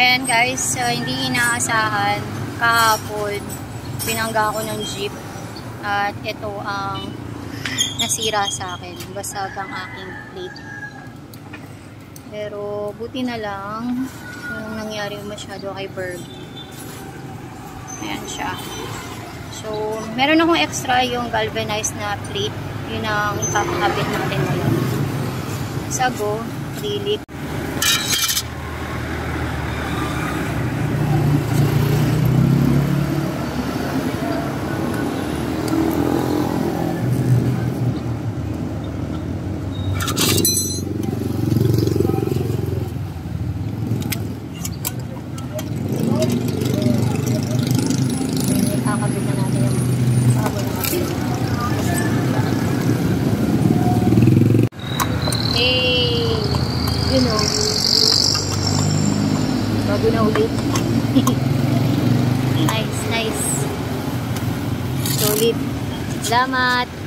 Ayan guys, hindi inaasahan. Kahapon, binangga ako ng jeep. At ito ang nasira sa akin. Basag ang aking plate. Pero buti na lang, yung nangyari masyado kay Bergie. Ayan siya. So, meron akong extra yung galvanized na plate. Yun ang ikakabit natin ngayon. Sago, acrylic. Kakabit na natin yung sago na acrylic. Hey! You know. Bago na ulit. Nice, nice. Solid. Salamat!